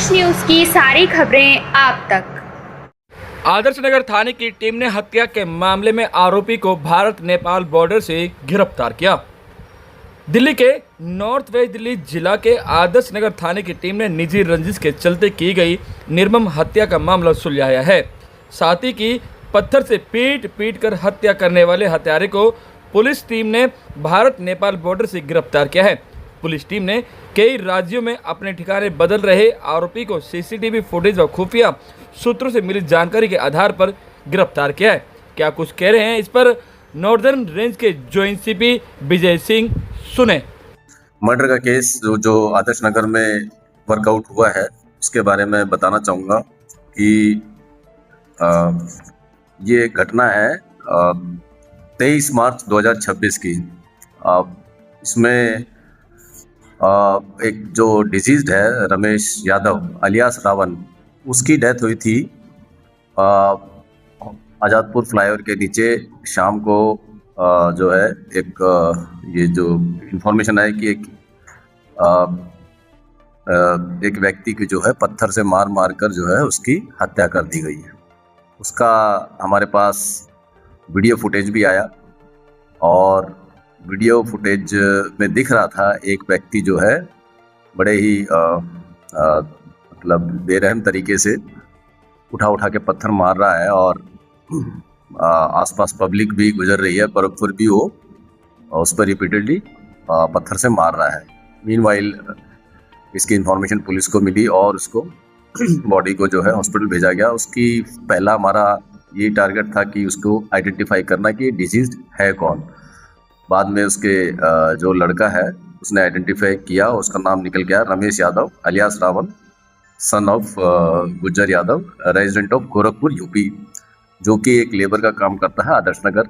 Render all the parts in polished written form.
आदर्श news की सारी खबरें आप तक। आदर्श नगर थाने की टीम ने हत्या के मामले में आरोपी को भारत नेपाल बॉर्डर से गिरफ्तार किया। दिल्ली के नॉर्थ वेस्ट दिल्ली जिला के आदर्श नगर थाने की टीम ने निजी रंजिश के चलते की गई निर्मम हत्या का मामला सुलझाया है। साथ ही की पत्थर से पीट कर हत्या करने वाले हत्यारे को पुलिस टीम ने भारत नेपाल बॉर्डर से गिरफ्तार किया है। पुलिस टीम ने कई राज्यों में अपने ठिकाने बदल रहे आरोपी को सीसीटीवी फुटेज व खुफिया सूत्रों से मिली जानकारी के आधार पर गिरफ्तार किया है। क्या कुछ कह रहे हैं इस पर नॉर्दर्न रेंज के जॉइंट सीपी विजय सिंह, सुने। मर्डर का केस जो आदर्श नगर में वर्कआउट हुआ है उसके बारे में बताना चाहूँगा कि ये घटना है 23 मार्च 2026 की। इसमें एक जो डिजीज्ड है रमेश यादव अलियास रावण, उसकी डेथ हुई थी आज़ादपुर फ्लाईओवर के नीचे शाम को। जो है ये जो इन्फॉर्मेशन है कि एक व्यक्ति की जो है पत्थर से मार कर जो है उसकी हत्या कर दी गई है। उसका हमारे पास वीडियो फुटेज भी आया और वीडियो फुटेज में दिख रहा था एक व्यक्ति जो है बड़े ही मतलब बेरहम तरीके से उठा के पत्थर मार रहा है और आसपास पब्लिक भी गुजर रही है पर फिर भी वो उस पर रिपीटेडली पत्थर से मार रहा है। मीनवाइल इसकी इन्फॉर्मेशन पुलिस को मिली और उसको बॉडी को जो है हॉस्पिटल भेजा गया। उसकी पहला हमारा ये टारगेट था कि उसको आइडेंटिफाई करना कि डिजीज्ड है कौन। बाद में उसके जो लड़का है उसने आइडेंटिफाई किया, उसका नाम निकल गया Ramesh Yadav alias Ravan, son of Gujjar Yadav, resident of Gorakhpur UP, जो कि एक लेबर का काम करता है आदर्श नगर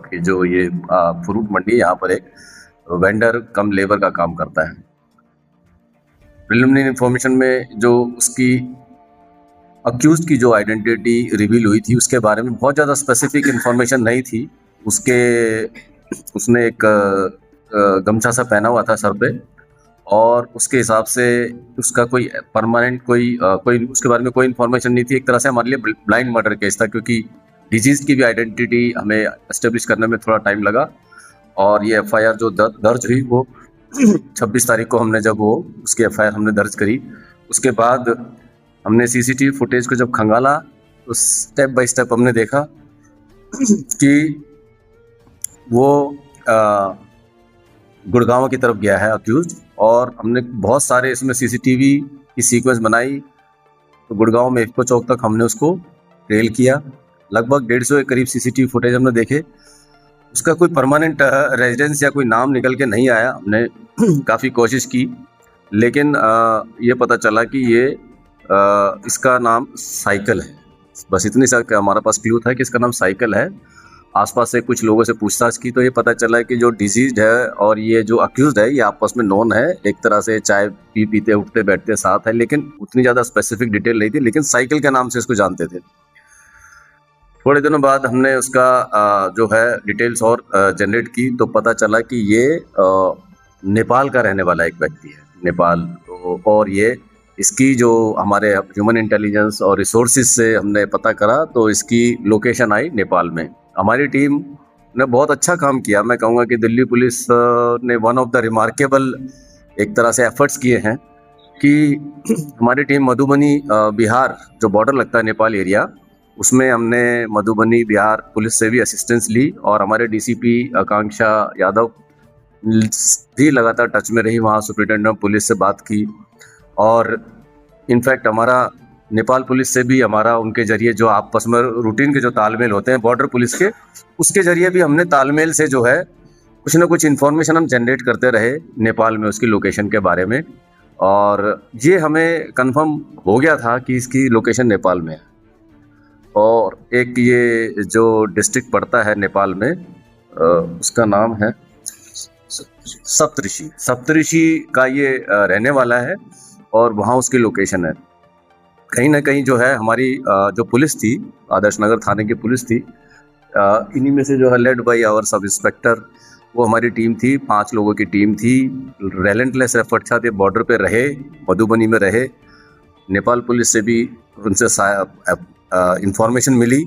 की जो ये फ्रूट मंडी, यहाँ पर एक वेंडर कम लेबर का काम करता है। प्रिलिमिनरी इंफॉर्मेशन में जो उसकी अक्यूज्ड की जो आइडेंटिटी रिवील हुई थी उसके बारे में बहुत ज़्यादा स्पेसिफिक इंफॉर्मेशन नहीं थी। उसने एक गमछा सा पहना हुआ था सर पे और उसके हिसाब से उसका कोई परमानेंट कोई उसके बारे में कोई इन्फॉर्मेशन नहीं थी। एक तरह से हमारे लिए ब्लाइंड मर्डर केस था क्योंकि डिजीज की भी आइडेंटिटी हमें एस्टेब्लिश करने में थोड़ा टाइम लगा। और ये एफआईआर जो दर्ज हुई वो 26 तारीख को हमने जब वो उसकी एफआईआर हमने दर्ज करी, उसके बाद हमने सीसीटीवी फुटेज को जब खंगाला तो स्टेप बाय स्टेप हमने देखा कि वो गुड़गांव की तरफ गया है अक्यूज्ड, और हमने बहुत सारे इसमें सीसीटीवी की सीक्वेंस बनाई। तो गुड़गांव में इफ्को चौक तक हमने उसको ट्रेल किया, लगभग 150 के करीब सीसीटीवी फुटेज हमने देखे। उसका कोई परमानेंट रेजिडेंस या कोई नाम निकल के नहीं आया। हमने काफ़ी कोशिश की लेकिन ये पता चला कि ये इसका नाम साइकिल है। बस इतनी सा हमारे पास क्लू था कि इसका नाम साइकिल है। आसपास से कुछ लोगों से पूछताछ की तो ये पता चला कि जो डिजीज्ड है और ये जो अक्यूज्ड है ये आपस में नोन है, एक तरह से चाय पीते उठते बैठते साथ है, लेकिन उतनी ज़्यादा स्पेसिफिक डिटेल नहीं थी, लेकिन साइकिल के नाम से इसको जानते थे। थोड़े दिनों बाद हमने उसका जो है डिटेल्स और जनरेट की तो पता चला कि ये नेपाल का रहने वाला एक व्यक्ति है, नेपाल। और ये इसकी जो हमारे ह्यूमन इंटेलिजेंस और रिसोर्सेज से हमने पता करा तो इसकी लोकेशन आई नेपाल में। हमारी टीम ने बहुत अच्छा काम किया। मैं कहूँगा कि दिल्ली पुलिस ने वन ऑफ द रिमार्केबल एक तरह से एफर्ट्स किए हैं कि हमारी टीम मधुबनी बिहार जो बॉर्डर लगता है नेपाल एरिया, उसमें हमने मधुबनी बिहार पुलिस से भी असिस्टेंस ली और हमारे डीसीपी आकांक्षा यादव भी लगातार टच में रही, वहाँ सुपरिटेंडेंट पुलिस से बात की। और इनफैक्ट हमारा नेपाल पुलिस से भी हमारा उनके जरिए जो आपस में रूटीन के जो तालमेल होते हैं बॉर्डर पुलिस के, उसके जरिए भी हमने तालमेल से जो है कुछ ना कुछ इन्फॉर्मेशन हम जनरेट करते रहे नेपाल में उसकी लोकेशन के बारे में। और ये हमें कंफर्म हो गया था कि इसकी लोकेशन नेपाल में है। और एक ये जो डिस्ट्रिक्ट पड़ता है नेपाल में उसका नाम है सप्तऋषि का ये रहने वाला है और वहाँ उसकी लोकेशन है। कहीं ना कहीं जो है हमारी जो पुलिस थी, आदर्श नगर थाने की पुलिस थी, इन्हीं में से जो है led by our sub inspector वो हमारी टीम थी, 5 लोगों की टीम थी। रेलेंटलेस एफर्ट था, ये बॉर्डर पे रहे, मधुबनी में रहे। नेपाल पुलिस से भी उनसे इंफॉर्मेशन मिली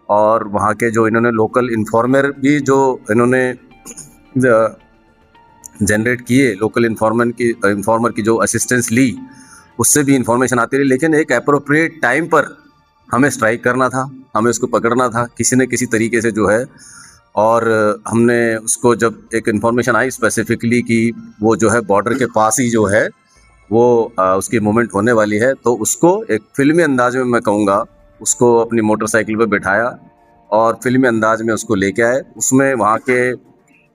और वहाँ के जो इन्होंने लोकल इन्फॉर्मर भी जो इन्होंने जनरेट किए, लोकल इन्फॉर्मर की जो असिस्टेंस ली, उससे भी इंफॉर्मेशन आती रही। लेकिन एक अप्रोप्रिएट टाइम पर हमें स्ट्राइक करना था, हमें उसको पकड़ना था किसी न किसी तरीके से जो है। और हमने उसको, जब एक इन्फॉर्मेशन आई स्पेसिफिकली कि वो जो है बॉर्डर के पास ही जो है वो उसकी मूवमेंट होने वाली है, तो उसको एक फिल्मी अंदाज में, मैं कहूँगा, उसको अपनी मोटरसाइकिल पे बिठाया और फिल्मी अंदाज में उसको लेके आए। उसमें वहाँ के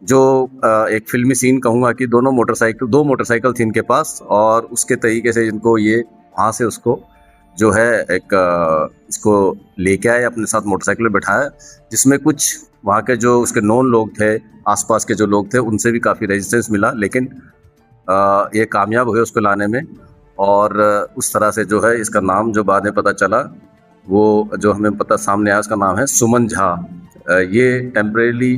जो एक फिल्मी सीन कहूँगा कि दो मोटरसाइकिल थी इनके पास, और उसके तरीके से इनको ये वहाँ से उसको जो है एक इसको लेके आए, अपने साथ मोटरसाइकिल पे बिठाया, जिसमें कुछ वहाँ के जो उसके नॉन लोग थे, आसपास के जो लोग थे, उनसे भी काफ़ी रेजिस्टेंस मिला। लेकिन ये कामयाब हुए उसको लाने में। और उस तरह से जो है इसका नाम जो बाद में पता चला, वो जो हमें पता सामने आया, उसका नाम है सुमन झा। ये टेम्परेरी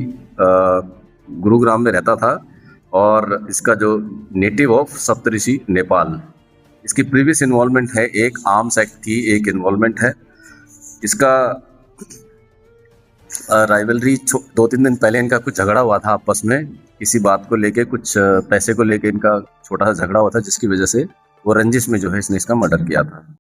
गुरुग्राम में रहता था और इसका जो नेटिव ऑफ सप्तऋषि नेपाल। इसकी प्रीवियस इन्वॉल्वमेंट है, एक आर्म्स एक्ट की एक इन्वॉल्वमेंट है। इसका राइवलरी 2-3 दिन पहले इनका कुछ झगड़ा हुआ था आपस में, किसी बात को लेके, कुछ पैसे को लेके इनका छोटा सा झगड़ा हुआ था, जिसकी वजह से वो रंजिश में जो है इसने इसका मर्डर किया था।